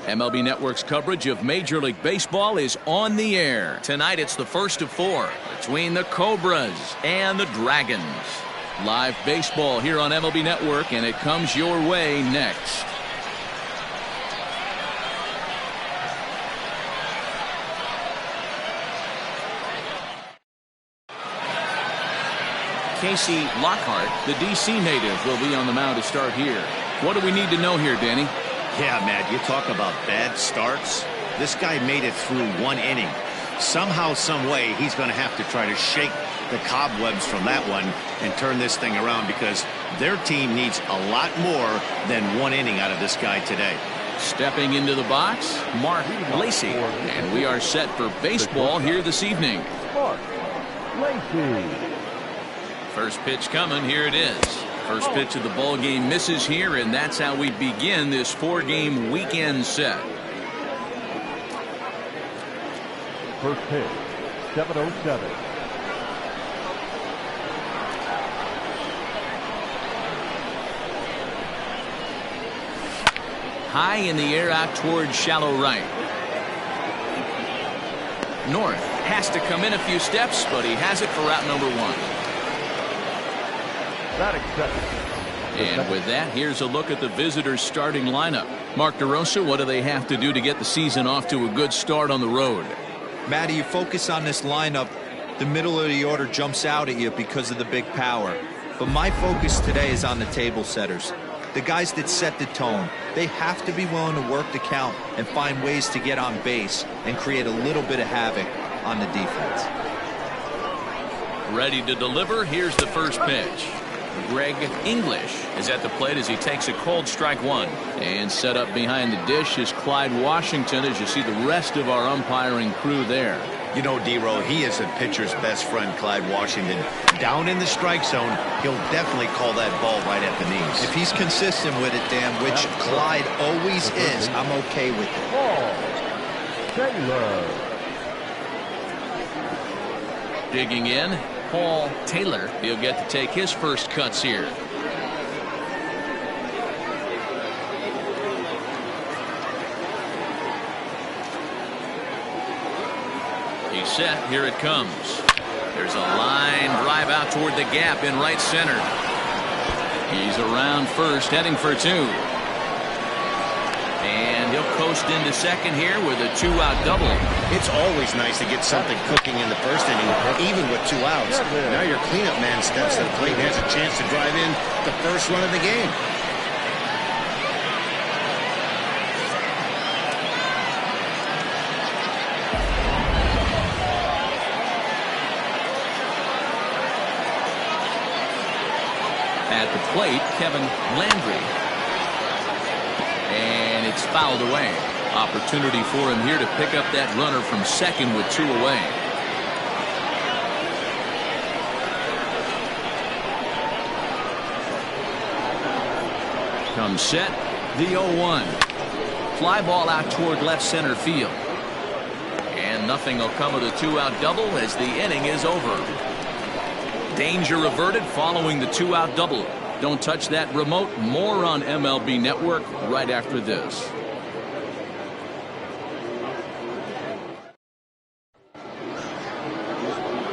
MLB Network's coverage of Major League Baseball is on the air. Tonight it's the first of 4 between the Cobras and the Dragons. Live baseball here on MLB Network, and it comes your way next. Casey Lockhart, the D.C. native, will be on the mound to start here. What do we need to know here, Danny? Yeah, Matt, you talk about bad starts. This guy made it through 1 inning. Somehow, some way, he's going to have to try to shake the cobwebs from that one and turn this thing around, because their team needs a lot more than 1 inning out of this guy today. Stepping into the box, Mark Lacey. And we are set for baseball here this evening. Mark Lacey. First pitch coming. Here it is. First pitch of the ball game misses here, and that's how we begin this 4-game weekend set. First pitch, 7:07. High in the air out towards shallow right. North has to come in a few steps, but he has it for route number 1. That accepted. And with that, here's a look at the visitors' starting lineup. Mark DeRosa, what do they have to do to get the season off to a good start on the road? Matty, you focus on this lineup, the middle of the order jumps out at you because of the big power. But my focus today is on the table setters, the guys that set the tone. They have to be willing to work the count and find ways to get on base and create a little bit of havoc on the defense. Ready to deliver. Here's the first pitch. Greg English is at the plate as he takes a cold strike 1. And set up behind the dish is Clyde Washington, as you see the rest of our umpiring crew there. You know, D-Row, he is a pitcher's best friend, Clyde Washington. Down in the strike zone, he'll definitely call that ball right at the knees. If he's consistent with it, Dan, which Clyde always is, I'm okay with it. Taylor. Digging in, Paul Taylor. He'll get to take his first cuts here. He's set. Here it comes. There's a line drive out toward the gap in right center. He's around first, heading for 2. And he'll coast into second here with a 2-out double. It's always nice to get something cooking in the first inning, even with 2 outs. Now your cleanup man steps to the plate and has a chance to drive in the first run of the game. At the plate, Kevin Landry. And it's fouled away. Opportunity for him here to pick up that runner from second with 2 away. Comes set, the 0-1. Fly ball out toward left center field. And nothing will come of the 2-out double as the inning is over. Danger averted following the 2-out double. Don't touch that remote. More on MLB Network right after this.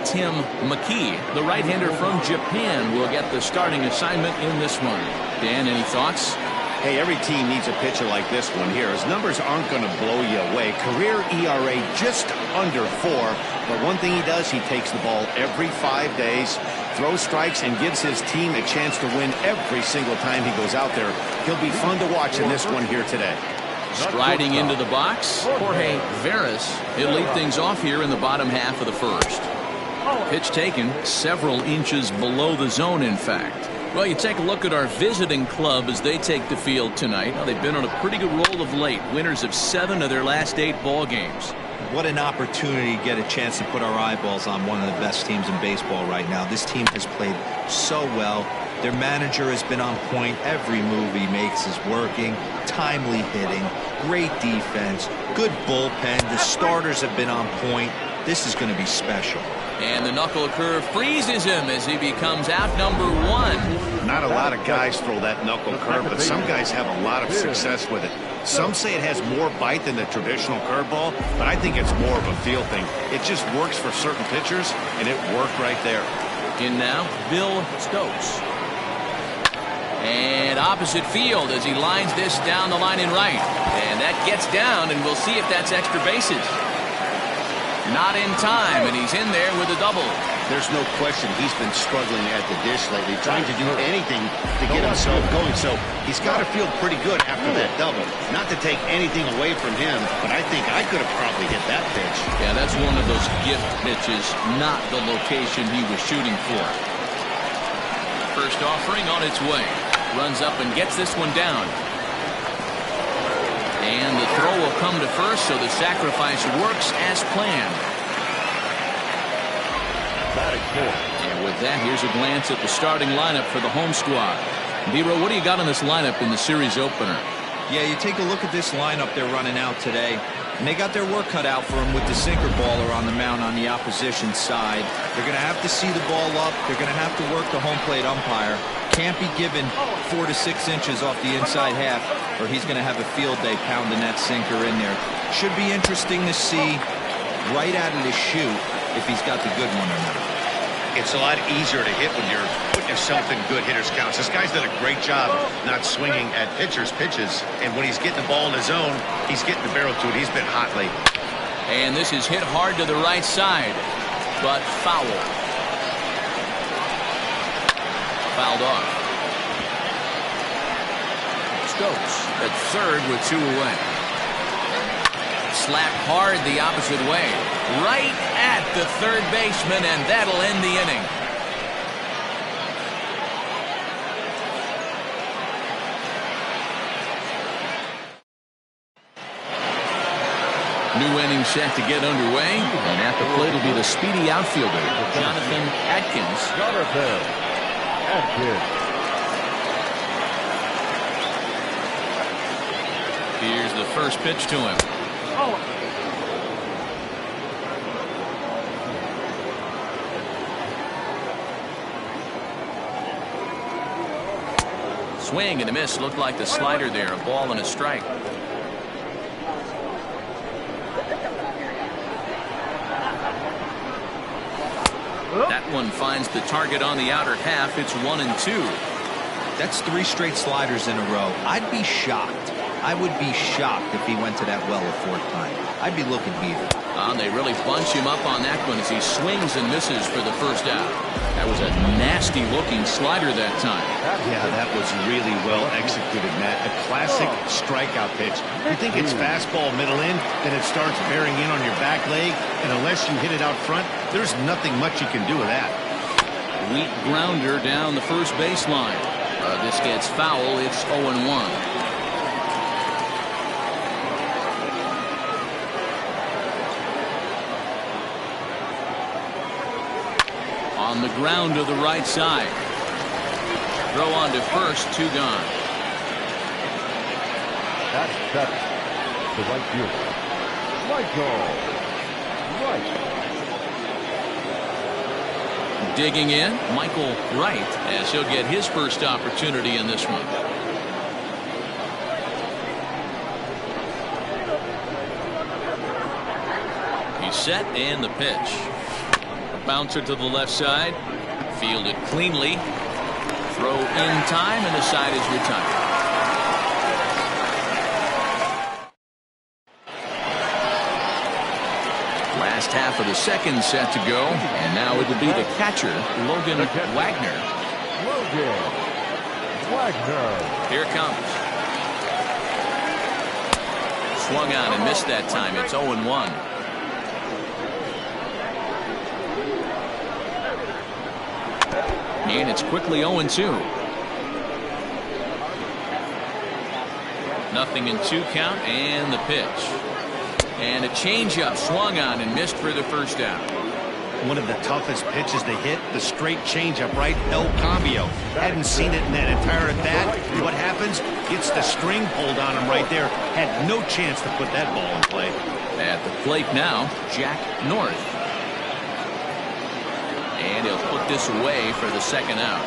Tim McKee, the right-hander from Japan, will get the starting assignment in this one. Dan, any thoughts? Hey, every team needs a pitcher like this one here. His numbers aren't going to blow you away. Career ERA just under 4. But one thing he does, he takes the ball every 5 days, throws strikes, and gives his team a chance to win every single time he goes out there. He'll be fun to watch in this one here today. Striding into the box, Jorge Veras. He'll lead things off here in the bottom half of the first. Pitch taken several inches below the zone, in fact. Well, you take a look at our visiting club as they take the field tonight. Now, they've been on a pretty good roll of late. Winners of 7 of their last 8 ball games. What an opportunity to get a chance to put our eyeballs on one of the best teams in baseball right now. This team has played so well. Their manager has been on point. Every move he makes is working. Timely hitting. Great defense. Good bullpen. The starters have been on point. This is going to be special. And the knuckle curve freezes him as he becomes out number 1. Not a lot of guys throw that knuckle curve, but some guys have a lot of success with it. Some say it has more bite than the traditional curveball, but I think it's more of a feel thing. It just works for certain pitchers, and it worked right there. In now, Bill Stokes. And opposite field as he lines this down the line in right. And that gets down, and we'll see if that's extra bases. Not in time, and he's in there with a double. There's no question he's been struggling at the dish lately, trying to do anything to get himself going. So he's got to feel pretty good after that double. Not to take anything away from him, but I think I could have probably hit that pitch. Yeah, that's one of those gift pitches, not the location he was shooting for. First offering on its way. Runs up and gets this one down. And the throw will come to first, so the sacrifice works as planned. And with that, here's a glance at the starting lineup for the home squad. B-Row, what do you got on this lineup in the series opener? Yeah, you take a look at this lineup they're running out today, and they got their work cut out for them with the sinker baller on the mound on the opposition side. They're going to have to see the ball up. They're going to have to work the home plate umpire. Can't be given 4 to 6 inches off the inside half, or he's going to have a field day pounding that sinker in there. Should be interesting to see right out of the chute if he's got the good one or not. It's a lot easier to hit when you're putting yourself in good hitter's counts. This guy's done a great job not swinging at pitchers' pitches, and when he's getting the ball in his zone, he's getting the barrel to it. He's been hot lately. And this is hit hard to the right side, but foul. Fouled off. Stokes at third with 2 away. Slap hard the opposite way. Right at the third baseman, and that'll end the inning. New inning set to get underway, and at the plate will be the speedy outfielder, Jonathan Atkins. Here's the first pitch to him. Swing and a miss. Looked like the slider there. A ball and a strike. That one finds the target on the outer half. It's 1-2. That's 3 straight sliders in a row. I'd be shocked. I would be shocked if he went to that well a 4th time. I'd be looking here. They really bunch him up on that one as he swings and misses for the first out. That was a nasty looking slider that time. Yeah, that was really well executed, Matt. A classic strikeout pitch. You think it's fastball middle in, then it starts bearing in on your back leg, and unless you hit it out front, there's nothing much you can do with that. Weak grounder down the first baseline. This gets foul. It's 0-1. On the ground to the right side. Throw on to first, 2 gone. That's 7. The right fielder, Michael Wright. Digging in, Michael Wright, as he'll get his first opportunity in this one. He's set, and the pitch. Bouncer to the left side. Fielded cleanly. Throw in time, and the side is retired. Last half of the second set to go, and now it'll be the catcher, Logan Wagner. Here it comes. Swung on and missed that time. It's 0-1. And it's quickly 0-2. 0-2 count, and the pitch. And a changeup swung on and missed for the first out. One of the toughest pitches to hit, the straight changeup, right? El Cambio. Hadn't seen it in that entire at bat. What happens? Gets the string pulled on him right there. Had no chance to put that ball in play. At the plate now, Jack North. And he'll put this away for the second out.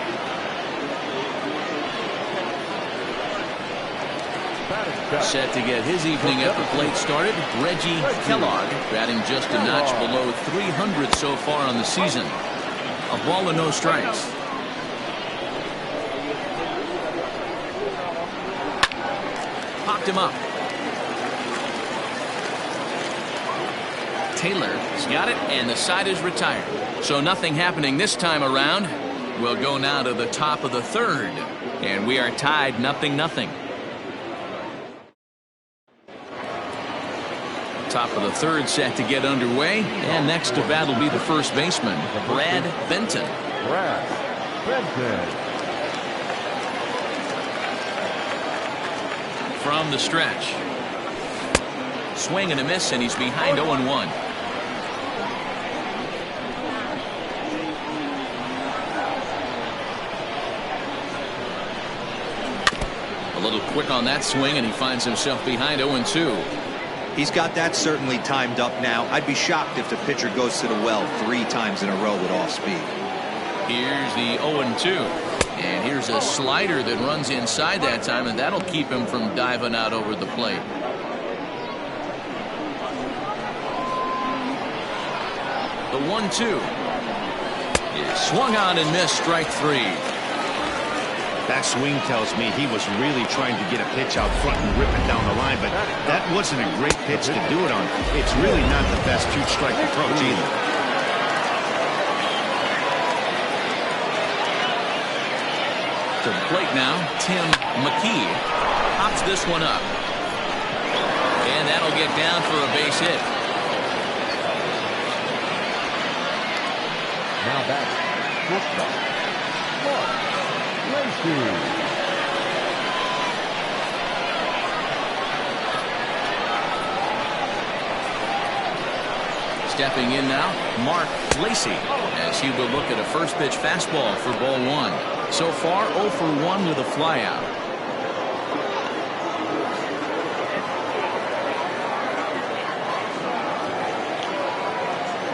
Set to get his evening at the plate started, Reggie Kellogg, batting just a notch below 300 so far on the season. A ball and no strikes. Popped him up. Taylor's got it, and the side is retired. So nothing happening this time around. We'll go now to the top of the third, and we are tied 0-0. Top of the third set to get underway, and next to bat will be the first baseman, Brad Benton. From the stretch. Swing and a miss, and he's behind 0-1. A little quick on that swing, and he finds himself behind 0-2. He's got that certainly timed up now. I'd be shocked if the pitcher goes to the well 3 times in a row with off speed. Here's the 0-2. And here's a slider that runs inside that time, and that'll keep him from diving out over the plate. The 1-2 is swung on and missed, strike 3. That swing tells me he was really trying to get a pitch out front and rip it down the line, but that wasn't a great pitch to do it on. It's really not the best 2-strike approach either. To the plate now, Tim McKee pops this one up. And that'll get down for a base hit. Now back. Stepping in now, Mark Lacey, as he will look at a first pitch fastball for ball 1. So far, 0 for 1 with a flyout.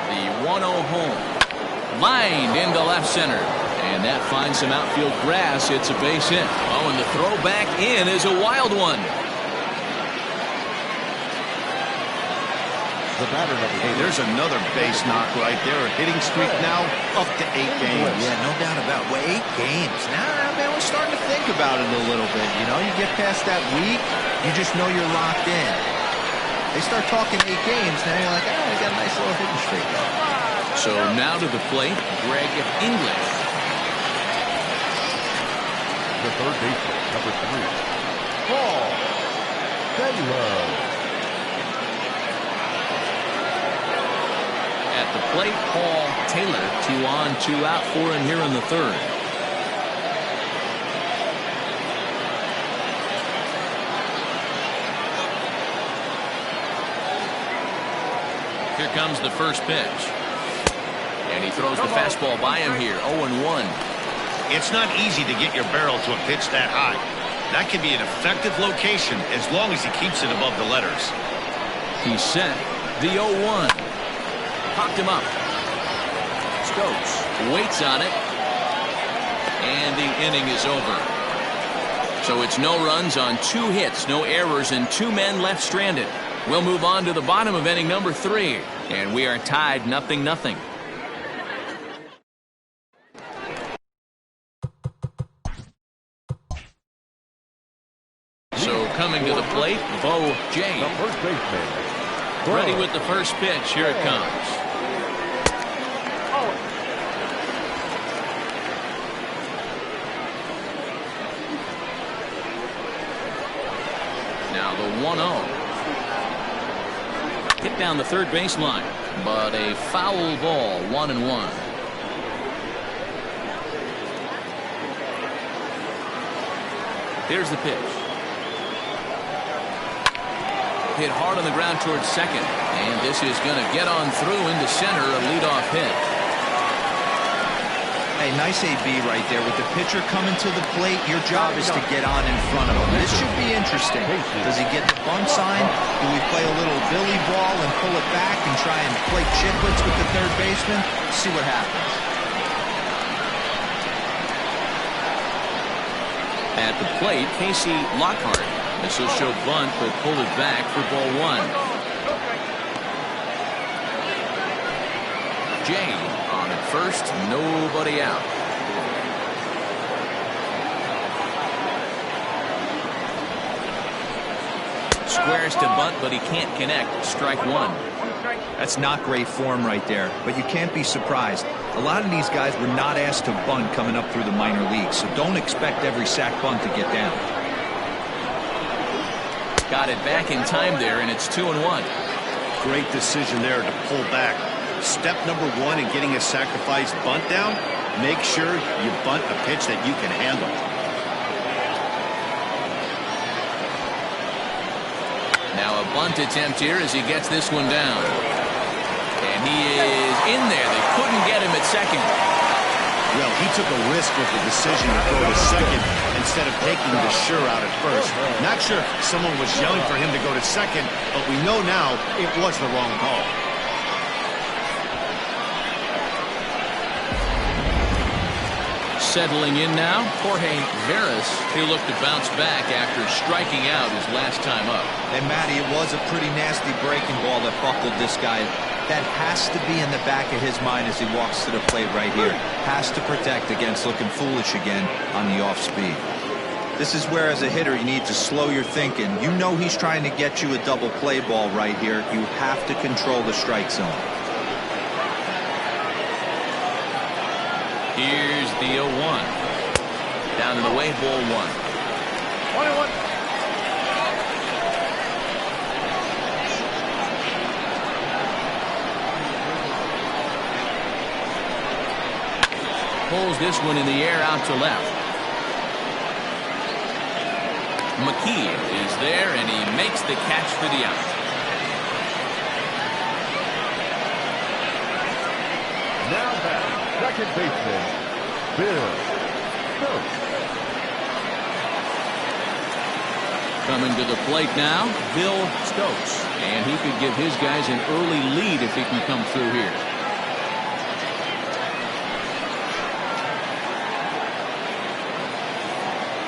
The 1-0 home. Lined into left center. And that finds some outfield grass. It's a base hit. Oh, and the throw back in is a wild one. Hey, there's another base knock right there. A hitting streak now up to 8 games. Yeah, no doubt about it. Well, 8 games. Nah, man, we're starting to think about it a little bit. You know, you get past that week, you just know you're locked in. They start talking 8 games, now you're like, oh, we got a nice little hitting streak. So now to the plate, Greg English. The third baseman, number 3, Paul Taylor. At the plate, Paul Taylor. 2 on, 2 out for him here in the third. Here comes the first pitch. And he throws the fastball by him here. 0-1. It's not easy to get your barrel to a pitch that high. That can be an effective location as long as he keeps it above the letters. He's set. The 0-1. Popped him up. Stokes waits on it. And the inning is over. So it's no runs on 2 hits, no errors, and 2 men left stranded. We'll move on to the bottom of inning number 3. And we are tied 0-0. So coming to the plate, Bo James. The first baseman. Ready with the first pitch. Here it comes. Now the 1-0. Hit down the third baseline, but a foul ball, 1-1. Here's the pitch. Hit hard on the ground towards second, and this is going to get on through into center, a leadoff hit. Hey, nice AB right there. With the pitcher coming to the plate, your job is to get on in front of him. This should be interesting. Does he get the bunt sign? Do we play a little billy ball and pull it back and try and play chicklets with the third baseman? See what happens. At the plate, Casey Lockhart. This will show bunt, but pull it back for ball one. Jay on at first, nobody out. Squares to bunt, but he can't connect. Strike one. That's not great form right there, but you can't be surprised. A lot of these guys were not asked to bunt coming up through the minor leagues, so don't expect every sack bunt to get down. Got it back in time there, and it's 2-1. Great decision there to pull back. Step number one in getting a sacrifice bunt down, make sure you bunt a pitch that you can handle. Now a bunt attempt here as he gets this one down. And he is in there. They couldn't get him at second. Well, he took a risk with the decision to go to second instead of taking the sure out at first. Not sure if someone was yelling for him to go to second, but we know now it was the wrong call. Settling in now, Jorge Veras. He'll look to bounce back after striking out his last time up. And Matty, it was a pretty nasty breaking ball that buckled this guy. That has to be in the back of his mind as he walks to the plate right here. Has to protect against looking foolish again on the off speed. This is where, as a hitter, you need to slow your thinking. You know he's trying to get you a double play ball right here. You have to control the strike zone. Here's the 0-1. Down and away, ball one. 21. Pulls this one in the air out to left. McKee is there, and he makes the catch for the out. Now back, second baseman, Bill Stokes. Coming to the plate now, Bill Stokes. And he could give his guys an early lead if he can come through here.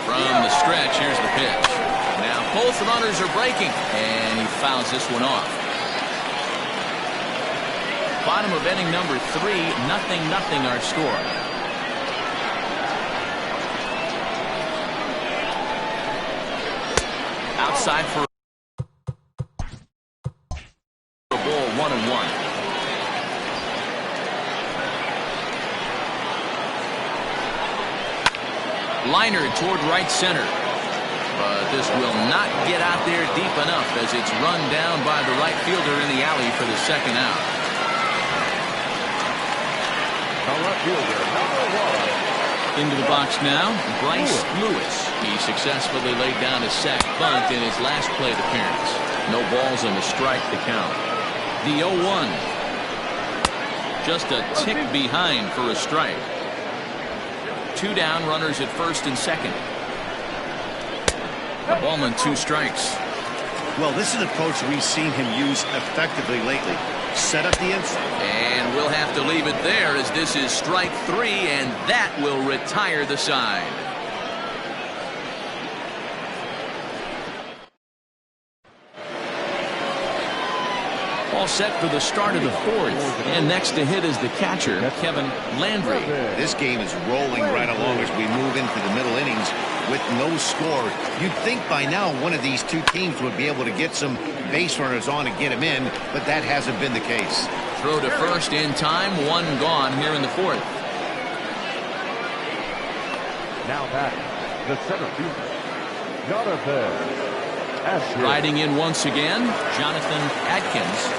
From the stretch, here's the pitch. Now both runners are breaking, and he fouls this one off. Bottom of inning number 3, 0-0 our score. Outside for a ball, 1-1. Liner toward right center. But this will not get out there deep enough as it's run down by the right fielder in the alley for the second out. The left fielder, number 1. Into the box now, Bryce Lewis. He successfully laid down a sac bunt in his last plate appearance. No balls and a strike to count. The 0-1. Just a tick behind for a strike. 2 down, runners at first and second. Ballman, 2 strikes. Well, this is an approach we've seen him use effectively lately. Set up the inside. And we'll have to leave it there as this is strike 3, and that will retire the side. All set for the start of the 4th. And next to hit is the catcher, Kevin Landry. This game is rolling right along as we move into the middle innings with no score. You'd think by now one of these two teams would be able to get some base runners on and get them in, but that hasn't been the case. Throw to first in time, 1 gone here in the 4th. Now back, the center fielder, Jonathan Atkins. Riding in once again, Jonathan Atkins.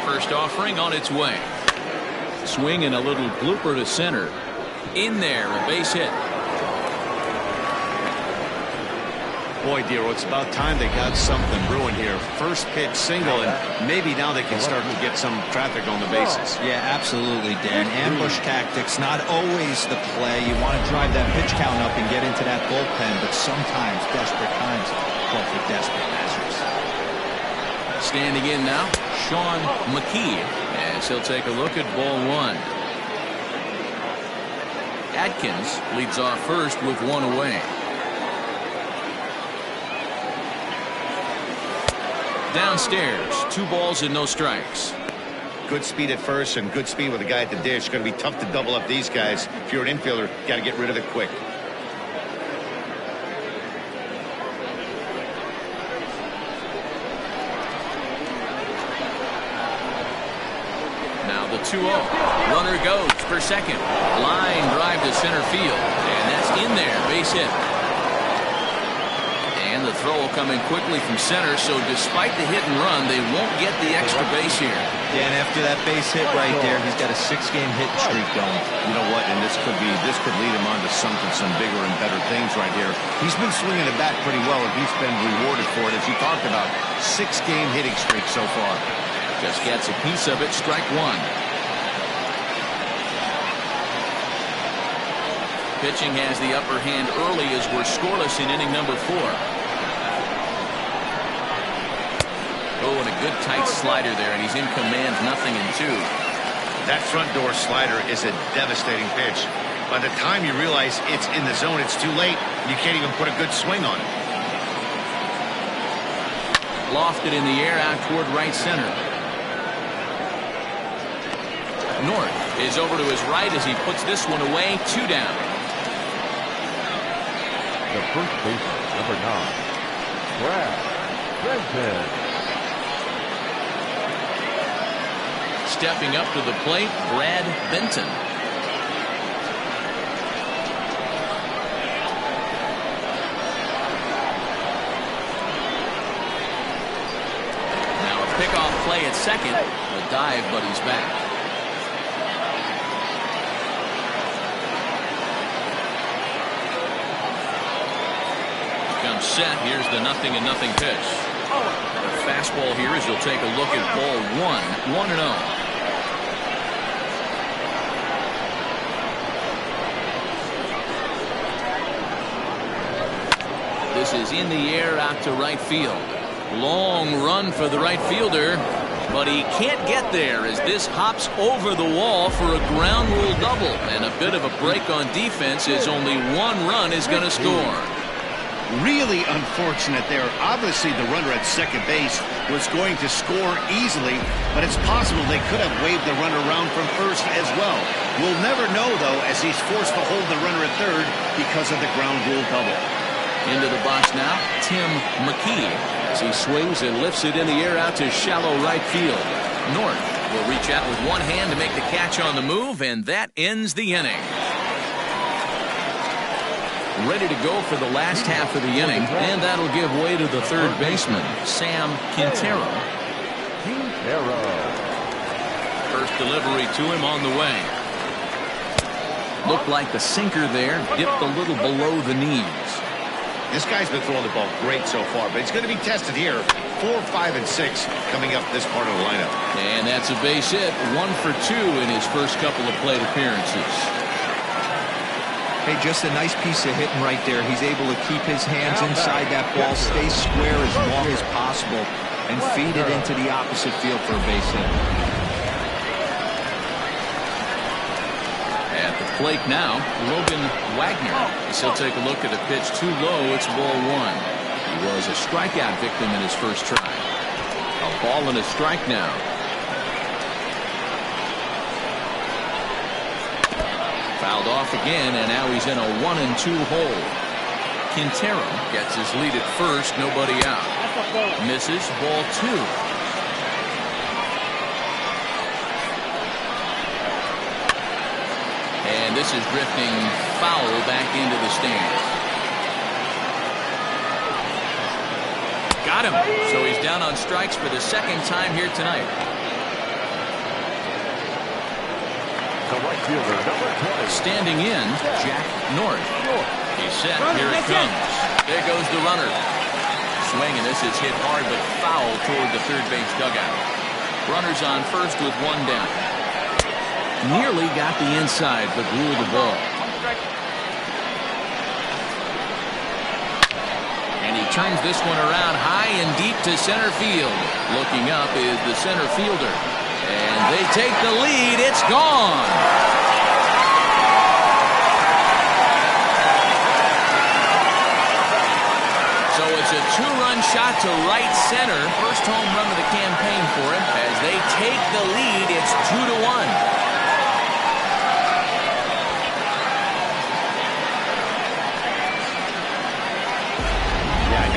First offering on its way. Swing and a little blooper to center. In there, a base hit. Boy, Dero, it's about time they got something brewing here. First pitch single, and maybe now they can start to get some traffic on the bases. Yeah, absolutely, Dan. Ambush tactics, not always the play. You want to drive that pitch count up and get into that bullpen, but sometimes desperate times call for desperate measures. Standing in now, Sean McKee. as he'll take a look at ball one. Atkins leads off first with one away. Downstairs, 2 balls and no strikes. Good speed at first and good speed with the guy at the dish. It's going to be tough to double up these guys. If you're an infielder, got to get rid of it quick. Now the 2-0. Runner goes for second. Line drive to center field. And that's in there. Base hit. And the throw coming quickly from center, so despite the hit and run, they won't get the extra base here. Yeah, and after that base hit right there, he's got a 6-game hit streak going. You know what? And this could lead him on to something, some bigger and better things right here. He's been swinging the bat pretty well, and he's been rewarded for it, as you talked about. 6-game hitting streak so far. Just gets a piece of it. Strike one. Pitching has the upper hand early as we're scoreless in inning number 4. Oh, and a good tight slider there, and he's in command, 0-2. That front door slider is a devastating pitch. By the time you realize it's in the zone, it's too late. You can't even put a good swing on it. Lofted in the air out toward right center. North is over to his right as he puts this one away. 2 down. The first baseman, number 9, Brad Benton. Stepping up to the plate, Brad Benton. Now a pickoff play at second. The dive, but he's back. Comes set. Here's the 0-0 pitch. The fastball here as you'll take a look at ball 1. 1-0. This is in the air out to right field. Long run for the right fielder, but he can't get there as this hops over the wall for a ground rule double, and a bit of a break on defense as only 1 run is going to score. Really unfortunate there. Obviously the runner at second base was going to score easily, but it's possible they could have waved the runner around from first as well. We'll never know though, as he's forced to hold the runner at third because of the ground rule double. Into the box now, Tim McKee, as he swings and lifts it in the air out to shallow right field. North will reach out with one hand to make the catch on the move, and that ends the inning. Ready to go for the last half of the inning, and that'll give way to the third baseman, Sam Quintero. First delivery to him on the way. Looked like the sinker there, dipped a little below the knees. This guy's been throwing the ball great so far, but he's going to be tested here. 4, 5, and 6 coming up this part of the lineup. And that's a base hit. 1 for 2 in his first couple of plate appearances. Hey, just a nice piece of hitting right there. He's able to keep his hands inside that ball, stay square as long as possible, and feed it into the opposite field for a base hit. At the plate now, Logan Wagner. He'll take a look at a pitch too low. It's ball 1. He was a strikeout victim in his first try. A ball and a strike now. Fouled off again, and now he's in a 1-2 hole. Quintero gets his lead at first, nobody out. Misses, ball 2. And this is drifting foul back into the stands. Got him. So he's down on strikes for the second time here tonight. The right fielder, number 20. Standing in, Jack North. He's set. Here it comes. There goes the runner. Swing, and this is hit hard but foul toward the third base dugout. Runners on first with 1 down. Nearly got the inside, but ruled the ball. And he turns this one around high and deep to center field. Looking up is the center fielder. And they take the lead. It's gone. So it's a two-run shot to right center. First home run of the campaign for him. As they take the lead, it's 2-1.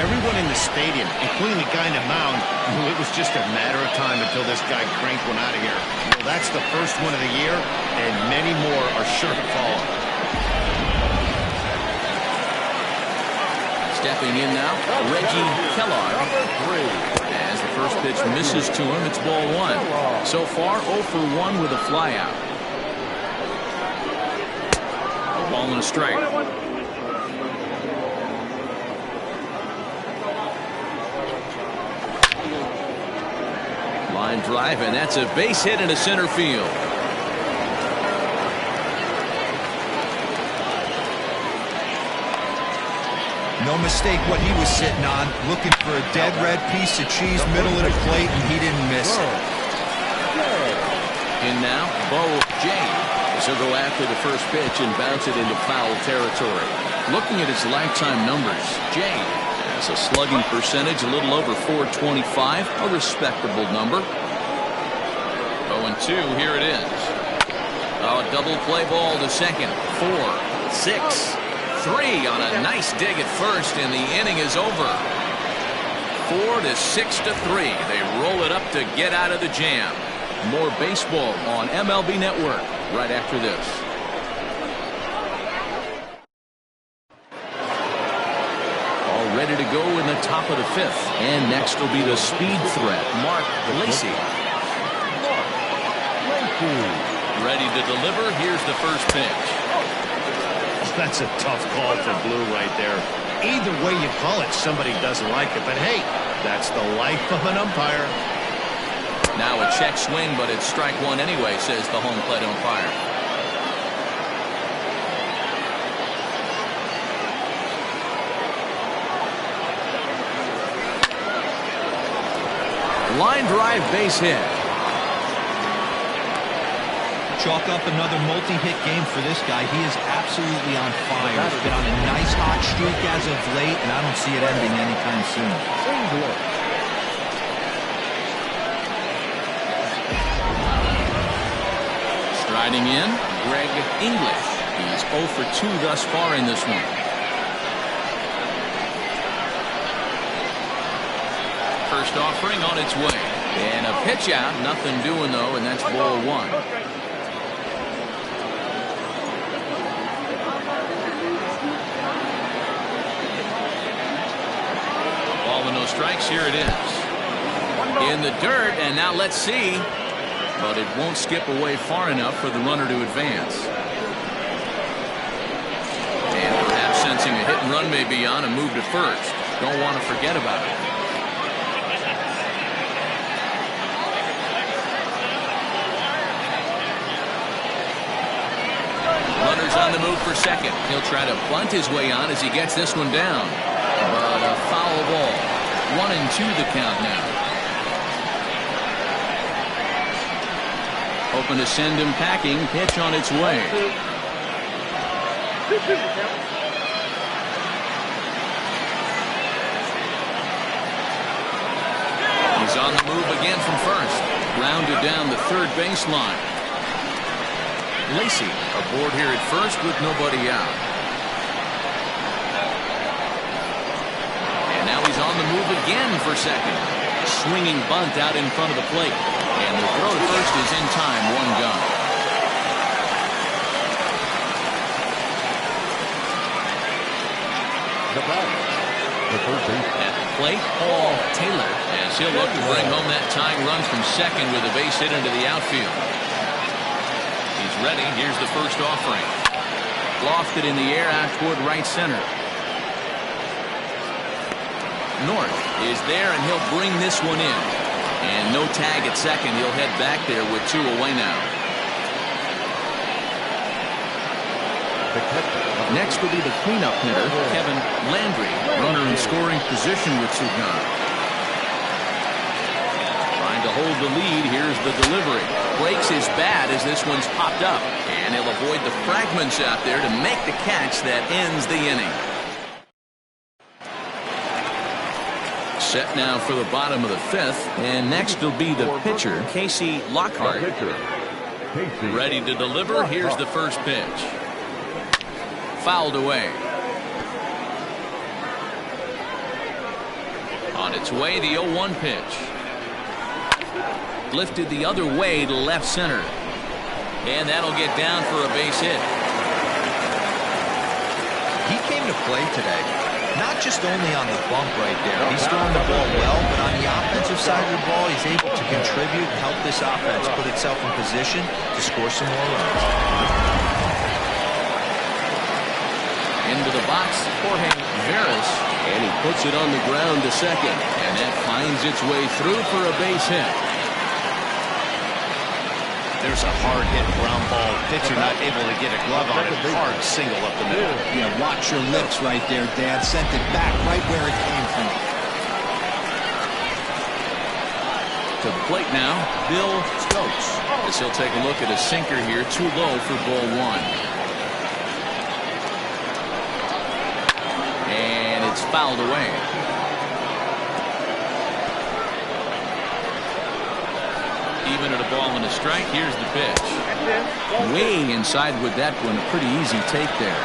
Everyone in the stadium, including the guy in the mound, knew it was just a matter of time until this guy cranked one out of here. Well, that's the first one of the year, and many more are sure to follow. Stepping in now, Reggie Kellogg. As the first pitch misses to him, it's ball one. So far, 0 for 1 with a flyout. A ball and a strike. Line drive, and that's a base hit into center field. No mistake what he was sitting on, looking for a dead red piece of cheese middle of the plate, and he didn't miss it. In now, Bo James. He'll go after the first pitch and bounce it into foul territory. Looking at his lifetime numbers, James has a slugging percentage a little over .425, a respectable number. 0-2, here it is. Oh, a double play ball to second. 4, 6, 3 on a nice dig at first, and the inning is over. 4 to 6 to 3. They roll it up to get out of the jam. More baseball on MLB Network right after this. All ready to go in the top of the 5th. And next will be the speed threat, Mark Lacey. Ready to deliver. Here's the first pitch. That's a tough call for Blue right there. Either way you call it, somebody doesn't like it. But hey, that's the life of an umpire. Now a check swing, but it's strike one anyway, says the home plate umpire. Line drive, base hit. Chalk up another multi-hit game for this guy. He is absolutely on fire. He's been on a nice hot streak as of late, and I don't see it ending anytime soon. Striding in, Greg English. He's 0 for 2 thus far in this one. First offering on its way. And a pitch out, nothing doing though, and that's ball one. Ball and no strikes, here it is. In the dirt, and now let's see. But it won't skip away far enough for the runner to advance. And perhaps sensing a hit and run may be on, a move to first. Don't want to forget about it. Runner's on the move for second. He'll try to bunt his way on as he gets this one down. But a foul ball. 1-2 the count now. Hoping to send him packing. Pitch on its way. He's on the move again from first. Grounded down the third baseline. Lacey aboard here at first with nobody out. And now he's on the move again for second. Swinging bunt out in front of the plate. And the throw to first is in time, one gone. At the plate, Paul Taylor, as he'll look to bring home that tying run from second with a base hit into the outfield. He's ready. Here's the first offering. Lofted in the air out toward right center. North is there, and he'll bring this one in. And no tag at second. He'll head back there with 2 away now. Next will be the cleanup hitter, Kevin Landry. Runner in scoring position with 2 gone. Trying to hold the lead. Here's the delivery. Breaks his bat as this one's popped up. And he'll avoid the fragments out there to make the catch that ends the inning. Set now for the bottom of the fifth. And next will be the pitcher, Casey Lockhart. Ready to deliver. Here's the first pitch. Fouled away. On its way, the 0-1 pitch. Lifted the other way to left center. And that'll get down for a base hit. He came to play today. Not just only on the bump right there. He's throwing the ball well, but on the offensive side of the ball, he's able to contribute and help this offense put itself in position to score some more runs. Into the box, Jorge Veras, and he puts it on the ground to second. And that finds its way through for a base hit. There's a hard-hit ground ball. Pitcher not able to get a glove on it. Hard single up the middle. Yeah, watch your lips right there, Dad. Sent it back right where it came from. To the plate now, Bill Stokes. As he'll take a look at a sinker here, too low for ball one. And it's fouled away. Even at a ball and a strike, here's the pitch. Way inside with that one, a pretty easy take there.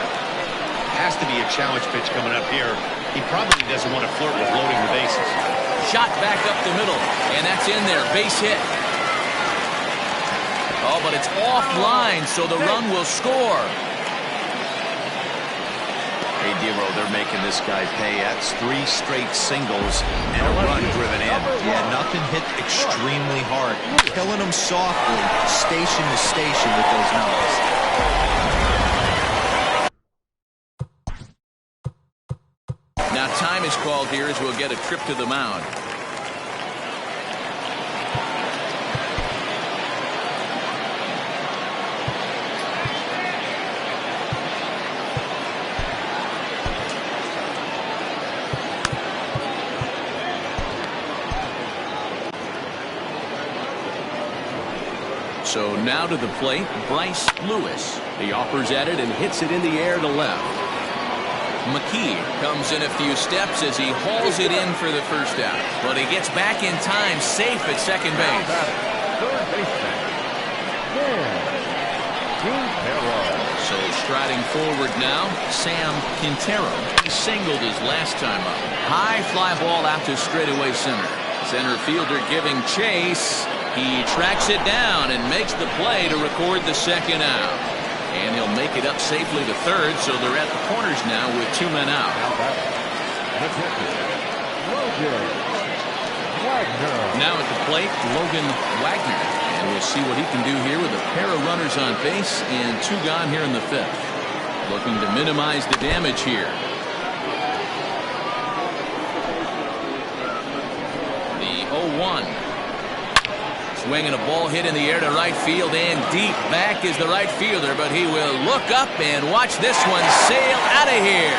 Has to be a challenge pitch coming up here. He probably doesn't want to flirt with loading the bases. Shot back up the middle, and that's in there. Base hit. Oh, but it's offline, so the run will score. Hey, Dero, they're making this guy pay. That's 3 straight singles and a run driven in. Yeah, nothing hit extremely hard. Killing him softly, station to station with those knocks. Now time is called here as we'll get a trip to the mound. So now to the plate, Bryce Lewis. He offers at it and hits it in the air to left. McKee comes in a few steps as he hauls it in for the first out. But he gets back in time, safe at second base. So striding forward now, Sam Quintero. He singled his last time up. High fly ball out to straightaway center. Center fielder giving chase. He tracks it down and makes the play to record the second out. And he'll make it up safely to third, so they're at the corners now with 2 men out. Now at the plate, Logan Wagner. And we'll see what he can do here with a pair of runners on base and 2 gone here in the fifth. Looking to minimize the damage here. The 0-1. Swinging a ball hit in the air to right field, and deep back is the right fielder, but he will look up and watch this one sail out of here.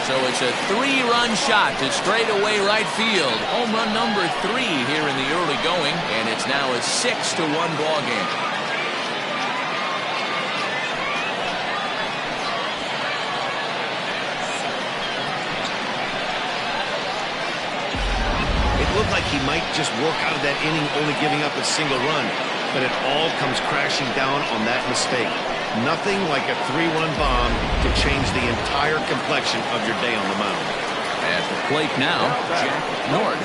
So it's a 3-run shot to straightaway right field. Home run number 3 here in the early going, and it's now a 6-1 ball game. Looked like he might just work out of that inning only giving up a single run, but it all comes crashing down on that mistake. Nothing like a 3-run bomb to change the entire complexion of your day on the mound. At the plate now, Jack North.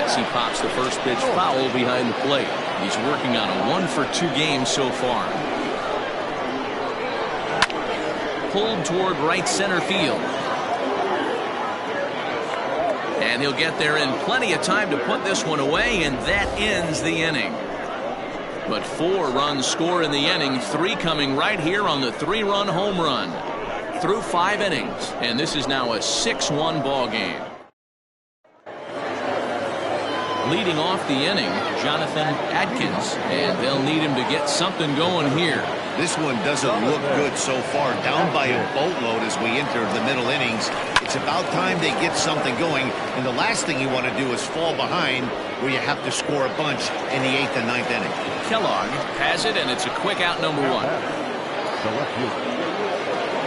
As he pops the first pitch foul behind the plate. He's working on a 1-for-2 game so far. Pulled toward right center field. And he'll get there in plenty of time to put this one away, and that ends the inning. But 4 runs score in the inning, 3 coming right here on the 3-run home run. Through 5 innings, and this is now a 6-1 ball game. Leading off the inning, Jonathan Adkins, and they'll need him to get something going here. This one doesn't look good so far. Down by a boatload as we enter the middle innings. It's about time they get something going. And the last thing you want to do is fall behind where you have to score a bunch in the 8th and 9th inning. Kellogg has it, and it's a quick out, number 1.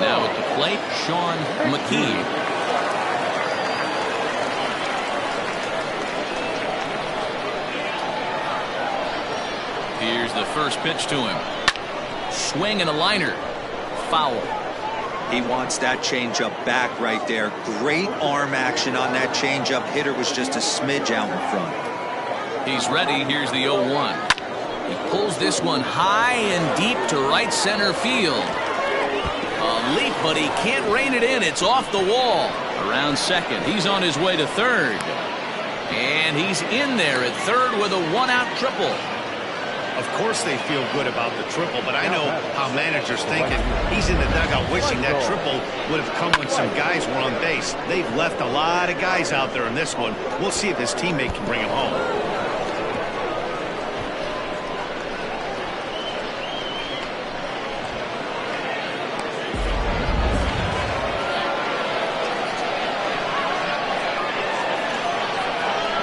Now at the plate, Sean McKee. Here's the first pitch to him. Swing and a liner. Foul. He wants that changeup back right there. Great arm action on that changeup. Hitter was just a smidge out in front. He's ready. Here's the 0-1. He pulls this one high and deep to right center field. A leap, but he can't rein it in. It's off the wall. Around second. He's on his way to third. And he's in there at third with a one-out triple. Of course they feel good about the triple, but I know how managers thinking. He's in the dugout wishing that triple would have come when some guys were on base. They've left a lot of guys out there in this one. We'll see if his teammate can bring him home.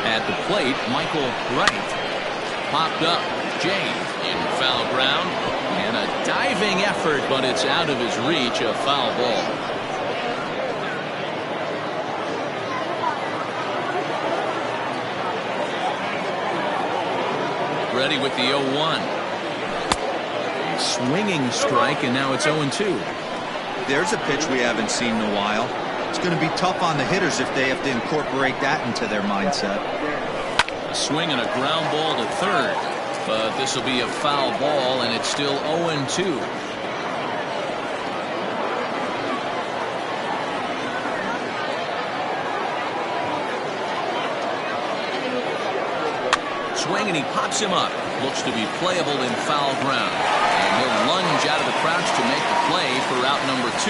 At the plate, Michael Wright. Popped up. Jay in foul ground, and a diving effort, but it's out of his reach. A foul ball. Ready with the 0-1. Swinging strike, and now it's 0-2. There's a pitch we haven't seen in a while. It's going to be tough on the hitters if they have to incorporate that into their mindset. A swing and a ground ball to third. But this will be a foul ball, and it's still 0-2. Swing, and he pops him up. Looks to be playable in foul ground. And he'll lunge out of the crouch to make the play for out number 2.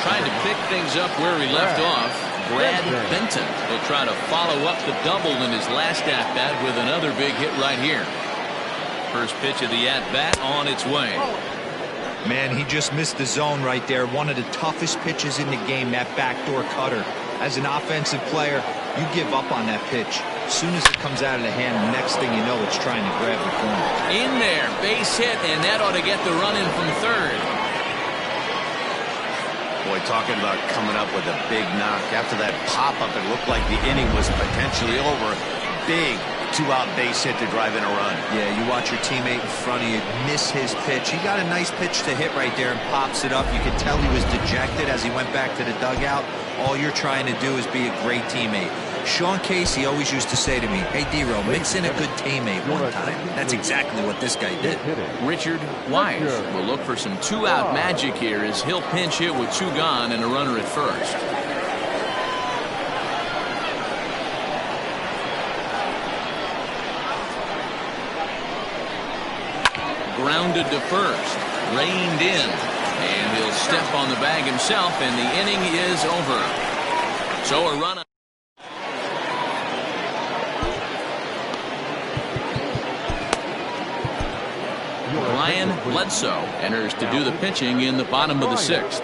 Trying to pick things up where he left off. Brad Benton will try to follow up the double in his last at-bat with another big hit right here. First pitch of the at-bat on its way. Man, he just missed the zone right there. One of the toughest pitches in the game, that backdoor cutter. As an offensive player, you give up on that pitch. As soon as it comes out of the hand, next thing you know, it's trying to grab the corner. In there, base hit, and that ought to get the run in from third. Boy, talking about coming up with a big knock. After that pop-up, it looked like the inning was potentially over. Big two-out base hit to drive in a run. Yeah, you watch your teammate in front of you miss his pitch. He got a nice pitch to hit right there and pops it up. You could tell he was dejected as he went back to the dugout. All you're trying to do is be a great teammate. Sean Casey always used to say to me, hey, D-Row, mix in a good teammate one time. That's exactly what this guy did. Richard Wise will look for some two-out magic here as he'll pinch hit with 2 gone and a runner at first. Grounded to first, reined in, and he'll step on the bag himself, and the inning is over. So a run. Ryan Bledsoe enters to do the pitching in the bottom of the 6th.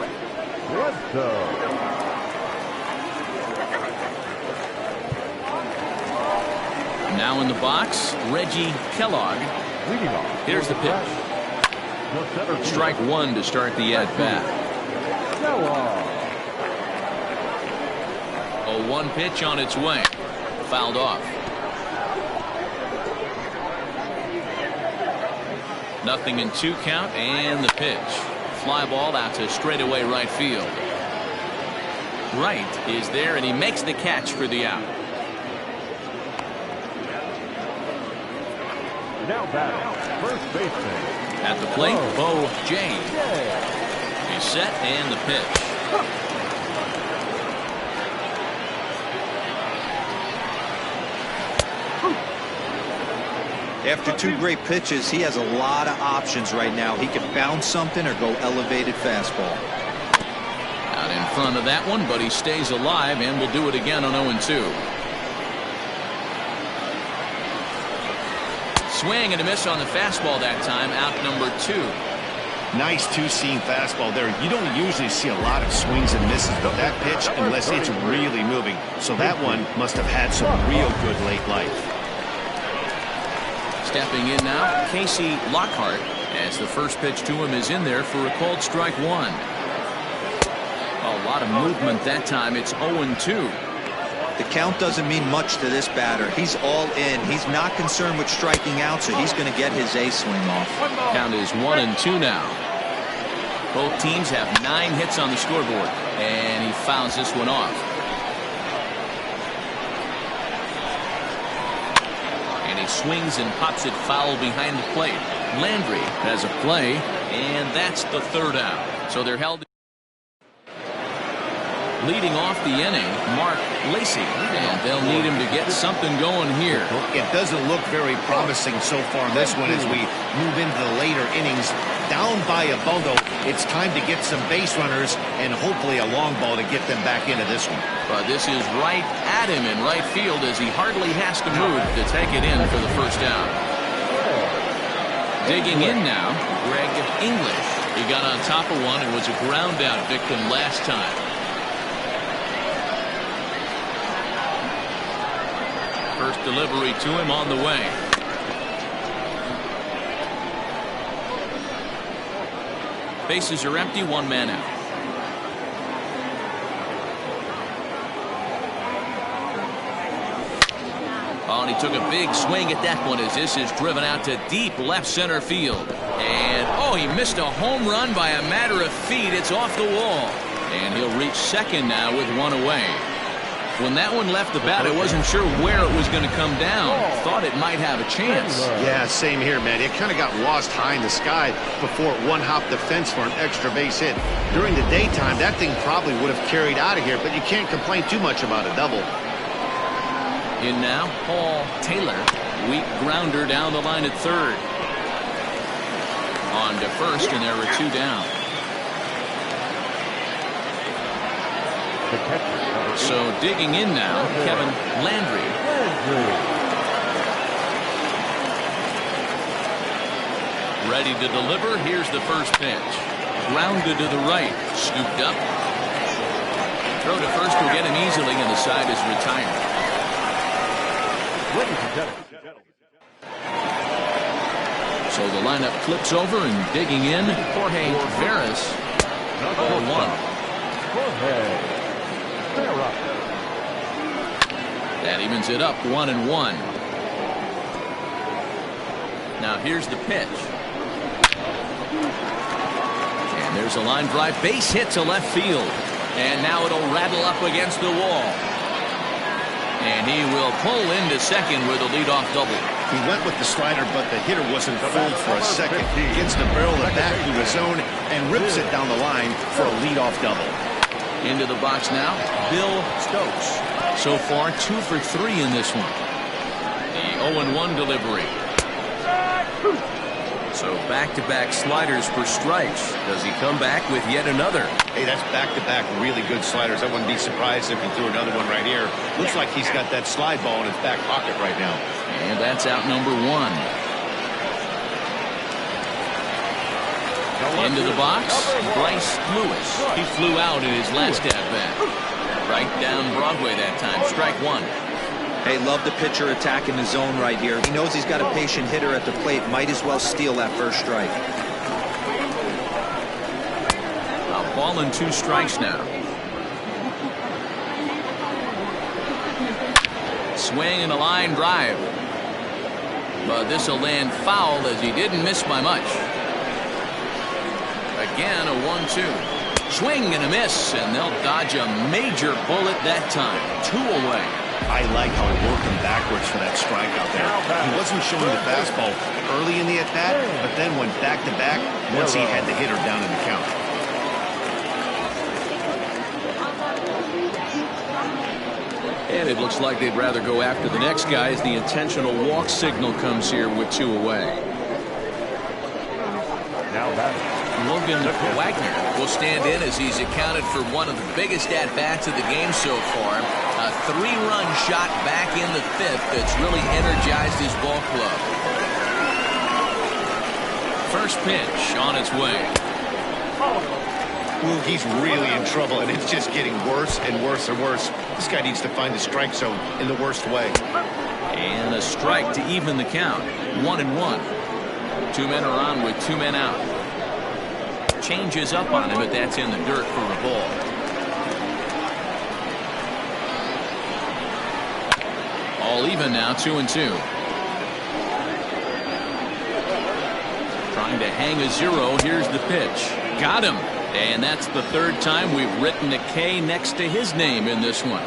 Now in the box, Reggie Kellogg. Here's the pitch. Strike 1 to start the at-bat. A 1 pitch on its way. Fouled off. Nothing in 2 count, and the pitch. Fly ball out to straightaway right field. Wright is there, and he makes the catch for the out. Now batting, first baseman. At the plate, Bo James. He's set, and the pitch. After 2 great pitches, he has a lot of options right now. He can bounce something or go elevated fastball. Out in front of that one, but he stays alive and will do it again on 0-2. swing and a miss on the fastball that time. Out number 2. Nice two-seam fastball there. You don't usually see a lot of swings and misses with that pitch unless it's really moving. So that one must have had some real good late life. Stepping in now, Casey Lockhart, as the first pitch to him is in there for a called strike 1. A lot of movement that time. It's 0-2. The count doesn't mean much to this batter. He's all in. He's not concerned with striking out, so he's going to get his A swing off. Count is 1-2 now. Both teams have 9 hits on the scoreboard, and he fouls this one off. And he swings and pops it foul behind the plate. Landry has a play, and that's the 3rd out. So they're held. Leading off the inning, Mark Lacey, and they'll need him to get something going here. It doesn't look very promising so far in this one as we move into the later innings. Down by a bundle, it's time to get some base runners and hopefully a long ball to get them back into this one. But this is right at him in right field as he hardly has to move to take it in for the first out. Digging in now, Greg English. He got on top of one and was a ground out victim last time. First delivery to him on the way. Bases are empty, 1 man out. Oh, and he took a big swing at that one as this is driven out to deep left center field. And, oh, he missed a home run by a matter of feet. It's off the wall. And he'll reach second now with 1 away. When that one left the bat, I wasn't sure where it was going to come down. Thought it might have a chance. Yeah, same here, man. It kind of got lost high in the sky before it one-hopped the fence for an extra base hit. During the daytime, that thing probably would have carried out of here, but you can't complain too much about a double. In now, Paul Taylor. Weak grounder down the line at 3rd. On to first, and there were 2 down. So digging in now, Kevin Landry. Ready to deliver. Here's the first pitch. Grounded to the right. Scooped up. Throw to first will get him easily, and the side is retired. So the lineup flips over, and digging in, Jorge Veras. 0-1. That evens it up 1-1. Now here's the pitch. And there's a line drive. Base hit to left field. And now it'll rattle up against the wall. And he will pull into second with a leadoff double. He went with the slider, but the hitter wasn't fooled for a second. Gets the barrel of back to his zone and rips it down the line for a leadoff double. Into the box now, Bill Stokes. So far, 2 for 3 in this one. The 0-1 delivery. So back-to-back sliders for strikes. Does he come back with yet another? Hey, that's back-to-back really good sliders. I wouldn't be surprised if he threw another one right here. Looks like he's got that slide ball in his back pocket right now. And that's out number 1. Into the box, Bryce Lewis. He flew out in his last at-bat. Right down Broadway that time. Strike 1. Hey, love the pitcher attacking the zone right here. He knows he's got a patient hitter at the plate. Might as well steal that first strike. A ball and 2 strikes now. Swing and a line drive. But this will land foul as he didn't miss by much. Again, a 1-2. Swing and a miss, and they'll dodge a major bullet that time. 2 away. I like how he worked him backwards for that strikeout there. He wasn't showing the fastball early in the at-bat, but then went back-to-back once he had the hitter down in the count. And it looks like they'd rather go after the next guy as the intentional walk signal comes here with 2 away. Now batting. Logan Wagner will stand in as he's accounted for one of the biggest at-bats of the game so far. A 3-run shot back in the 5th that's really energized his ball club. First pitch on its way. Ooh, he's really in trouble, and it's just getting worse and worse and worse. This guy needs to find the strike zone in the worst way. And a strike to even the count. 1-1. Two men are on with two men out. Changes up on him, but that's in the dirt for a ball. All even now, 2-2. Trying to hang a zero. Here's the pitch. Got him. And that's the third time we've written a K next to his name in this one.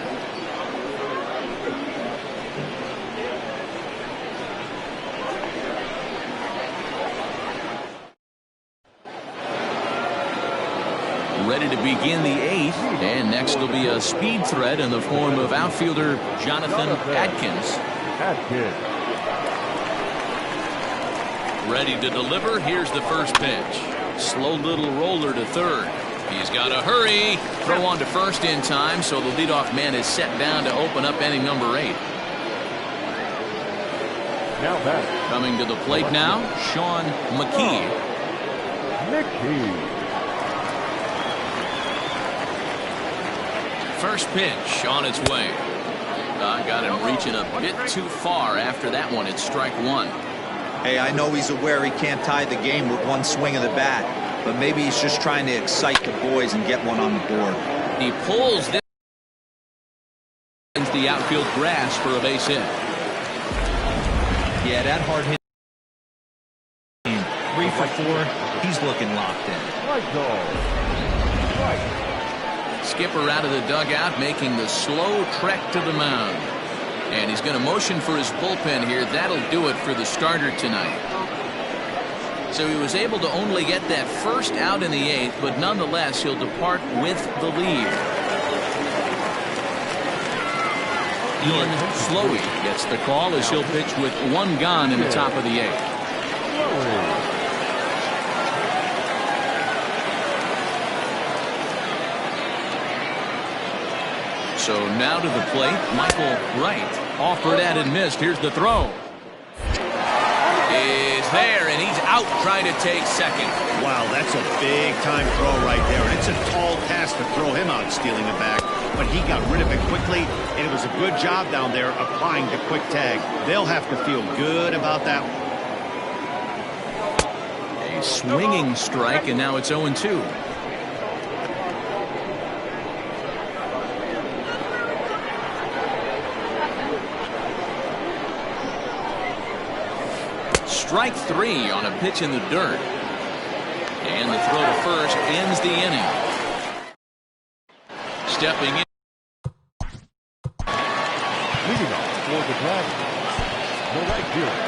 Ready to begin the eighth, and next will be a speed threat in the form of outfielder Jonathan Adkins. Ready to deliver. Here's the first pitch. Slow little roller to third. He's got to hurry. Throw on to first in time, so the leadoff man is set down to open up inning number 8. Now back. Coming to the plate now, Sean McKee. First pitch on its way. Got him reaching a bit too far after that one. It's strike one. Hey, I know he's aware he can't tie the game with one swing of the bat, but maybe he's just trying to excite the boys and get one on the board. He pulls this into the outfield grass for a base hit. Yeah, that hard hit. 3 for 4. He's looking locked in. Skipper out of the dugout, making the slow trek to the mound. And he's going to motion for his bullpen here. That'll do it for the starter tonight. So he was able to only get that first out in the 8th, but nonetheless he'll depart with the lead. Ian Slowey gets the call as he'll pitch with one gone in the top of the 8th. So now to the plate, Michael Wright. Offered at and missed. Here's the throw. Is there, and he's out trying to take second. Wow, that's a big-time throw right there. And it's a tall task to throw him out stealing it back. But he got rid of it quickly, and it was a good job down there applying the quick tag. They'll have to feel good about that one. A swinging strike, and now it's 0-2. Strike 3 on a pitch in the dirt. And the throw to first ends the inning. Stepping in. Leading off for the Dragons, the right fielder,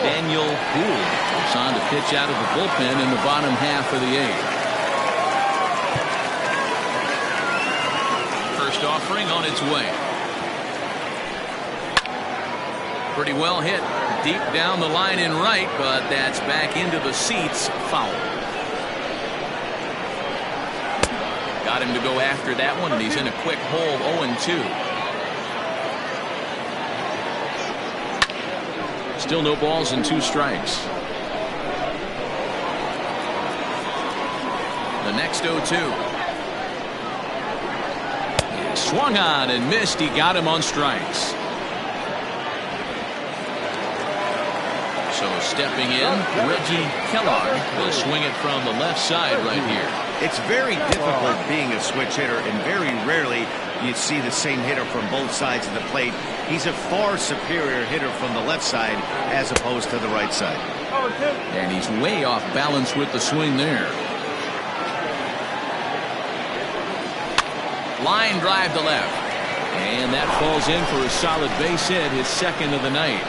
Daniel Gould is on to pitch out of the bullpen in the bottom half of the 8th. First offering on its way. Pretty well hit deep down the line in right, but that's back into the seats. Foul. Got him to go after that one, and he's in a quick hole. 0-2. Still no balls and 2 strikes. The next 0-2. He swung on and missed. He got him on strikes. So stepping in, Reggie Kellogg will swing it from the left side right here. It's very difficult being a switch hitter, and very rarely you see the same hitter from both sides of the plate. He's a far superior hitter from the left side as opposed to the right side. And he's way off balance with the swing there. Line drive to left. And that falls in for a solid base hit, his second of the night.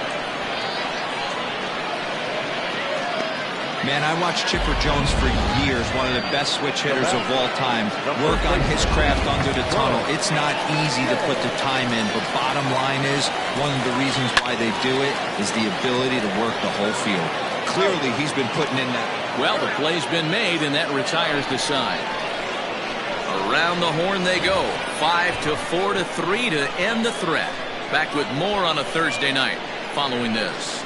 Man, I watched Chipper Jones for years, one of the best switch hitters of all time. Work on his craft under the tunnel. It's not easy to put the time in, but bottom line is, one of the reasons why they do it is the ability to work the whole field. Clearly, he's been putting in that. Well, the play's been made, and that retires the side. Around the horn they go. 5-4-3 to end the threat. Back with more on a Thursday night following this.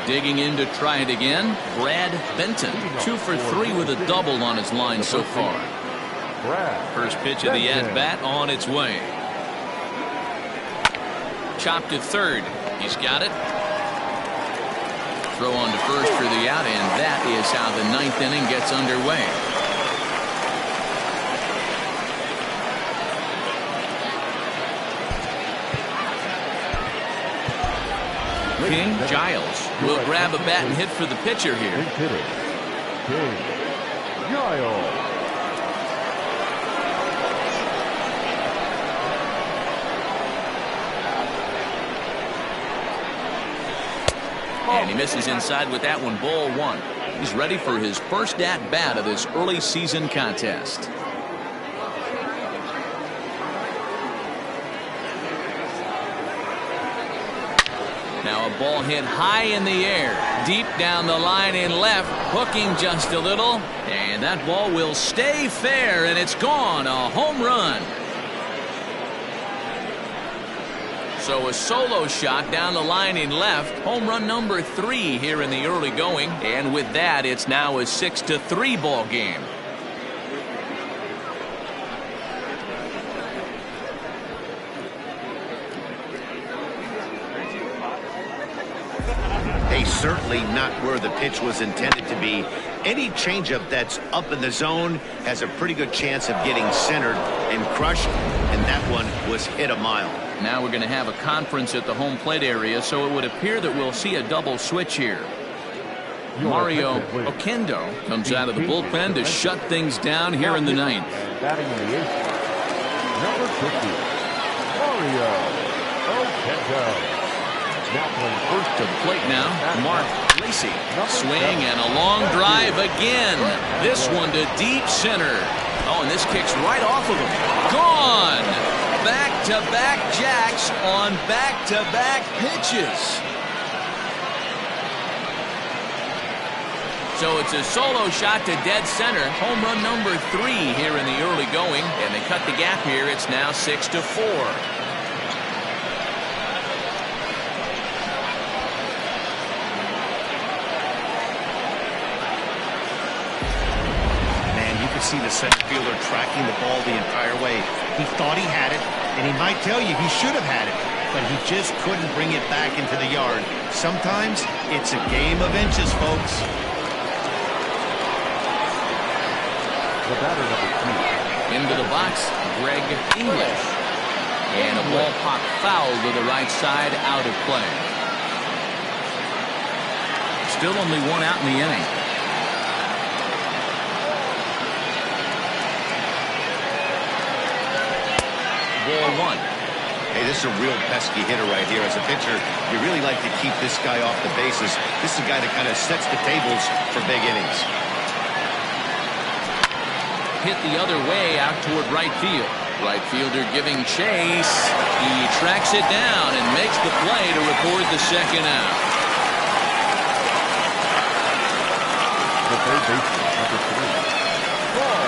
Digging in to try it again, Brad Benton. 2 for 3 with a double on his line so far. First pitch of the at-bat on its way. Chopped to third. He's got it. Throw on to first for the out, and that is how the 9th inning gets underway. King Giles will grab a bat and hit for the pitcher here. King Giles. And he misses inside with that one, ball 1. He's ready for his first at-bat of this early season contest. Now a ball hit high in the air, deep down the line in left, hooking just a little, and that ball will stay fair, and it's gone, a home run. So a solo shot down the line in left, home run number 3 here in the early going, and with that it's now a 6-3 ball game. Certainly not where the pitch was intended to be. Any changeup that's up in the zone has a pretty good chance of getting centered and crushed, and that one was hit a mile. Now we're going to have a conference at the home plate area, so it would appear that we'll see a double switch here. Mario Oquendo comes out of the bullpen to shut things down here in the 9th. Batting in the 8th, number 50, Mario Oquendo. Now playing first to the plate now, Mark Lacey. Swing and a long drive again. This one to deep center. Oh, and this kicks right off of him. Gone! Back-to-back jacks on back-to-back pitches. So it's a solo shot to dead center. Home run number 3 here in the early going. And they cut the gap here. It's now 6-4. See the center fielder tracking the ball the entire way. He thought he had it, and he might tell you he should have had it, but he just couldn't bring it back into the yard. Sometimes it's a game of inches, folks. The batter number 2. Into the box, Greg English. And a ball popped foul to the right side, out of play. Still only 1 out in the inning. Ball 1. Hey, this is a real pesky hitter right here. As a pitcher, you really like to keep this guy off the bases. This is a guy that kind of sets the tables for big innings. Hit the other way out toward right field. Right fielder giving chase. He tracks it down and makes the play to record the second out. The third baseman, number 3, Paul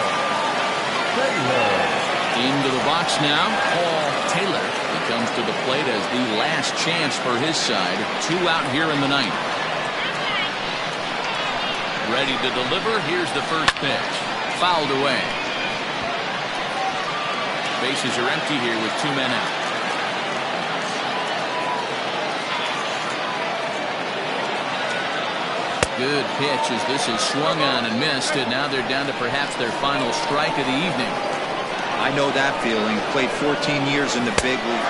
Taylor. Into the box now, Paul Taylor. He comes to the plate as the last chance for his side. 2 out here in the 9th. Ready to deliver. Here's the first pitch. Fouled away. Bases are empty here with 2 men out. Good pitch as this is swung on and missed, and now they're down to perhaps their final strike of the evening. I know that feeling. Played 14 years in the big league.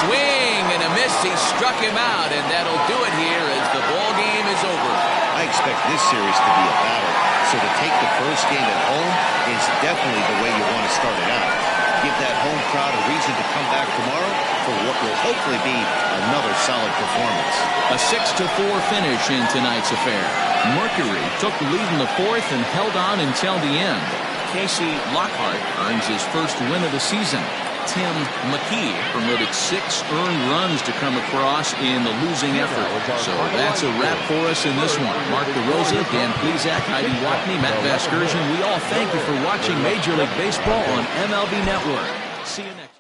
Swing and a miss. He struck him out, and that'll do it here as the ball game is over. I expect this series to be a battle, so to take the first game at home is definitely the way you want to start it out. Give that home crowd a reason to come back tomorrow for what will hopefully be another solid performance. A 6-4 finish in tonight's affair. Mercury took the lead in the 4th and held on until the end. Casey Lockhart earns his first win of the season. Tim McKee permitted 6 earned runs to come across in the losing effort. So that's a wrap for us in this one. Mark DeRosa, Dan Plesac, Heidi Watney, Matt Vasgersian, we all thank you for watching Major League Baseball on MLB Network. See you next time.